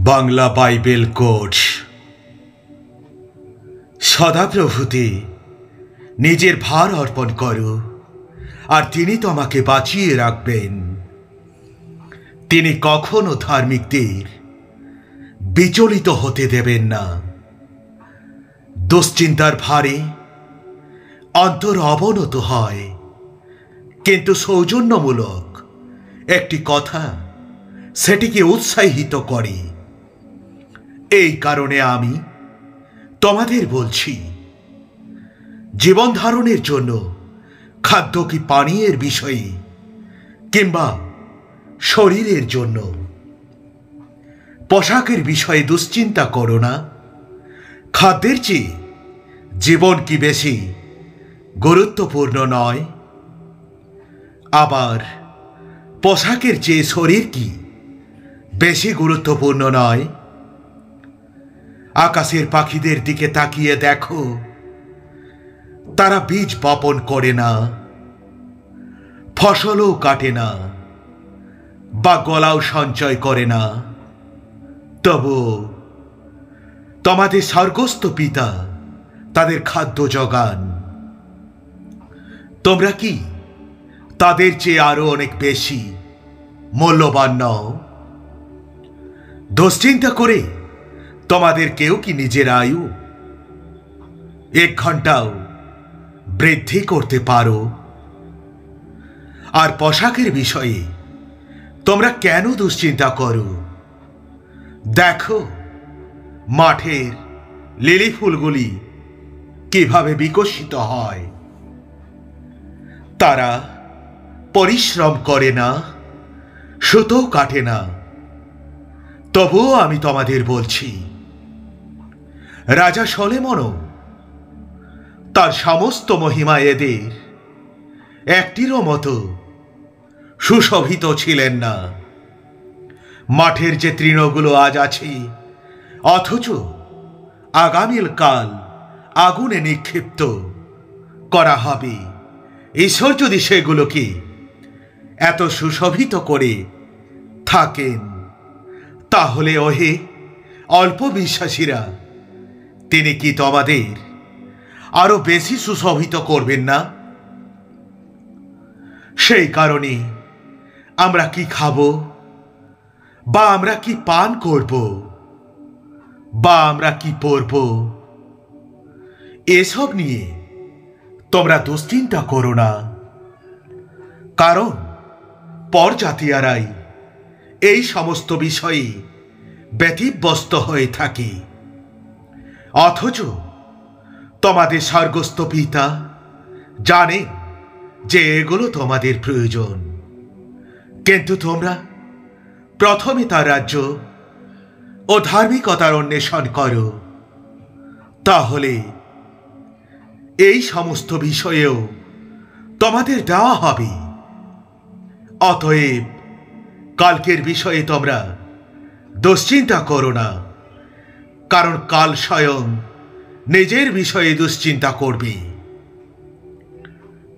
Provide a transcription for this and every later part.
Bangla Bible course. সদাপ্রভুতে নিজের ভার অর্পণ করো, আর তিনি তোমাকে বাঁচিয়ে রাখবেন। তিনি কখনো ধার্মিকদের বিচলিত হতে দেবেন না। দুশ্চিন্তার ভারে অন্তর অবনত হয়, কিন্তু সৌজন্যমূলক একটি কথা সেটিকে উৎসাহিত করে। এই কারণে আমি তোমাদের বলছি, জীবন ধারণের জন্য খাদ্য কি পানীয়ের বিষয়ে, কিংবা শরীরের জন্য পোশাকের বিষয়ে দুশ্চিন্তা করো না। খাদ্যের চেয়ে জীবন কি বেশি গুরুত্বপূর্ণ নয়? আবার পোশাকের চেয়ে শরীর কি বেশি গুরুত্বপূর্ণ নয়? আকাশের পাখিদের দিকে তাকিয়ে দেখো, তারা বীজ বপন করে না, ফসলও কাটে না, বা গলাও সঞ্চয় করে না, তবু তোমাদের স্বর্গস্থ পিতা তাদের খাদ্য যোগান। তোমরা কি তাদের চেয়ে আরো অনেক বেশি মূল্যবান নও? দুশ্চিন্তা করে তোমাদের কেউ কি নিজের আয়ু 1 ঘন্টাও বৃদ্ধি করতে পারো? আর পোশাকের বিষয়ে তোমরা কেন দুশ্চিন্তা করো? দেখো মাঠের লিলি ফুলগুলি কিভাবে বিকশিত হয়। তারা পরিশ্রম করে না, সুতো কাটে না। তবুও আমি তোমাদের বলছি, রাজা সলোমনও তার সমস্ত মহিমা এদের একটিরও মতো সুশোভিত ছিলেন না। মাঠের যে তৃণগুলো আজ আছে, অথচ আগামীকাল আগুনে নিক্ষিপ্ত করা হবে, ঈশ্বর যদি সেগুলোকে এত সুশোভিত করে থাকেন, তাহলে ওহে অল্প বিশ্বাসীরা, তিনি কি তোমাদের আরো বেশি সুশোভিত করবেন না? সেই কারণে আমরা কি খাবো, বা আমরা কি পান করব, বা আমরা কি পরব, এসব নিয়ে তোমরা দুশ্চিন্তা করো না। কারণ পরজাতীয়রাই এই সমস্ত বিষয়ে ব্যতিব্যস্ত হয়ে থাকে, অথচ তোমাদের স্বর্গস্থ পিতা জানেন যে এগুলো তোমাদের প্রয়োজন। কিন্তু তোমরা প্রথমে তার রাজ্য ও ধার্মিকতার অন্বেষণ করো, তাহলে এই সমস্ত বিষয়েও তোমাদের দেওয়া হবে। অতএব কালকের বিষয়ে তোমরা দুশ্চিন্তা করো না, কারণ কাল স্বয়ং নিজের বিষয়ে দুশ্চিন্তা করবে।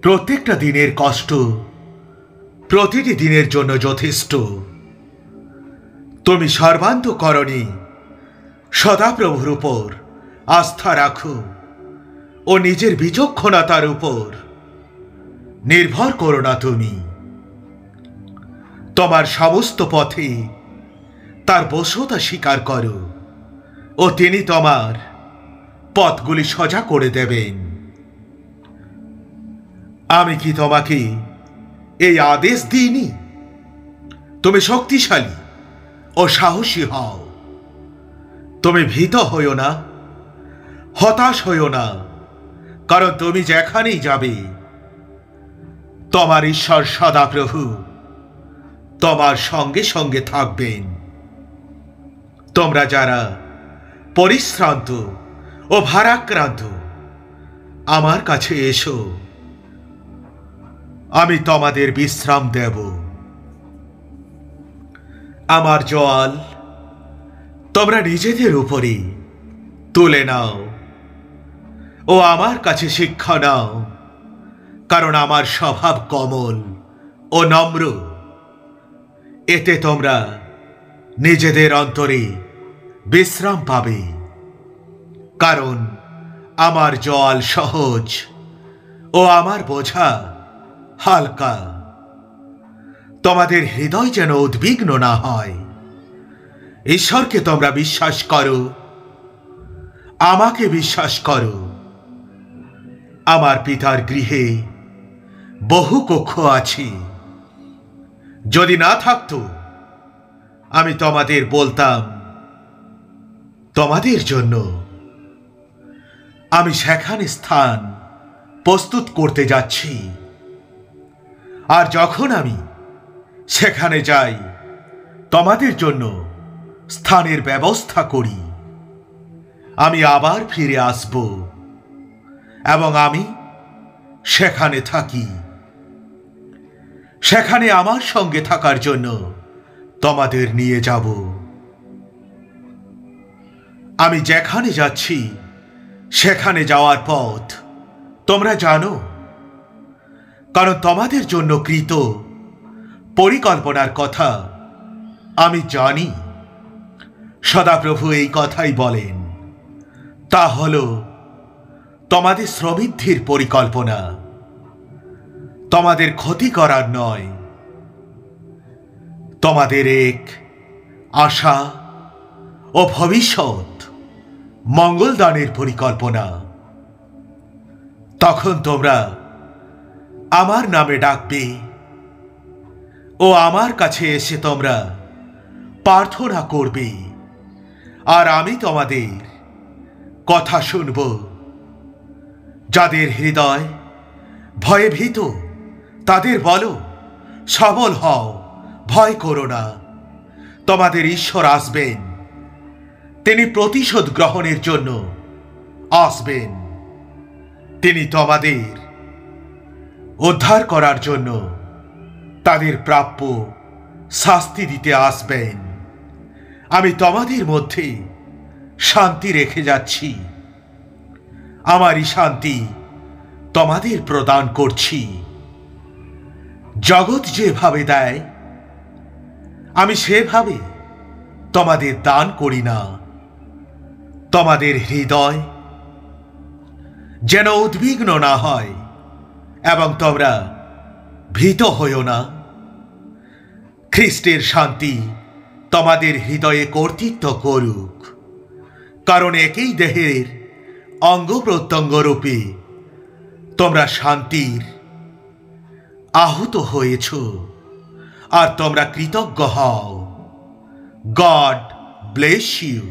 প্রত্যেকটা দিনের কষ্ট প্রতিটি দিনের জন্য যথেষ্ট। তুমি সর্বান্তঃকরণে সদাপ্রভুর উপর আস্থা রাখো ও নিজের বিচক্ষণতার উপর নির্ভর করো না। তুমি তোমার সমস্ত পথে তার বশ্যতা স্বীকার করো, ও তিনি তোমার পথগুলি সোজা করে দেবেন। আমি কি তোমাকে এই আদেশ দিইনি? তুমি শক্তিশালী ও সাহসী হও। তুমি ভীত হইও না, হতাশ হইও না, কারণ তুমি যেখানেই যাবে, তোমার ঈশ্বর সদাপ্রভু তোমার সঙ্গে সঙ্গে থাকবেন। তোমরা যারা পরিশ্রান্ত ও ভারাক্রান্ত, আমার কাছে এসো, আমি তোমাদের বিশ্রাম দেব। আমার জল তোমরা নিজেদের উপরে তুলে নাও ও আমার কাছে শিক্ষা নাও, কারণ আমার স্বভাব কোমল ও নম্র। এতে তোমরা নিজেদের অন্তরে বিশ্রাম পাবে, কারণ আমার জল সহজ ও আমার বোঝা হালকা। তোমাদের হৃদয় যেন উদ্বিগ্ন না হয়। ঈশ্বরকে তোমরা বিশ্বাস করো, আমাকে বিশ্বাস করো। আমার পিতার গৃহে বহু কক্ষ আছে। যদি না থাকতো আমি তোমাদের বলতাম। তোমাদের জন্য আমি সেখানে স্থান প্রস্তুত করতে যাচ্ছি। আর যখন আমি সেখানে যাই, তোমাদের জন্য স্থানের ব্যবস্থা করি, আমি আবার ফিরে আসব এবং আমি সেখানে থাকি। সেখানে আমার সঙ্গে থাকার জন্য তোমাদের নিয়ে যাব। আমি যেখানে যাচ্ছি সেখানে যাওয়ার পথ তোমরা জানো, কারণ তোমাদের জন্য কৃত পরিকল্পনার কথা আমি জানি। সদাপ্রভু এই কথাই বলেন, তা হল তোমাদের সমৃদ্ধির পরিকল্পনা, তোমাদের ক্ষতি করার নয়। তোমাদের এক আশা ও ভবিষ্যৎ মঙ্গলদানের পরিকল্পনা। তখন তোমরা আমার নামে ডাকবে ও আমার কাছে এসে তোমরা প্রার্থনা করবে, আর আমি তোমাদের কথা শুনব। যাদের হৃদয় ভয়ে ভীত তাদের বলো, সবল হও, ভয় করো না। তোমাদের ঈশ্বর আসবেন, তিনি প্রতিশোধ গ্রহণের জন্য আসবেন। তিনি তোমাদের উদ্ধার করার জন্য তাদের প্রাপ্য শাস্তি দিতে আসবেন। আমি তোমাদের মধ্যে শান্তি রেখে যাচ্ছি, আমারই শান্তি তোমাদের প্রদান করছি। জগৎ যেভাবে দেয় আমি সেভাবে তোমাদের দান করি না। তোমাদের হৃদয় যেন উদ্বিগ্ন না হয় এবং তোমরা ভীত হইও না। খ্রিস্টের শান্তি তোমাদের হৃদয়ে কর্তৃত্ব করুক, কারণ একই দেহের অঙ্গ প্রত্যঙ্গ রূপে তোমরা শান্তির আহুত হয়েছ, আর তোমরা কৃতজ্ঞ হও। God bless you.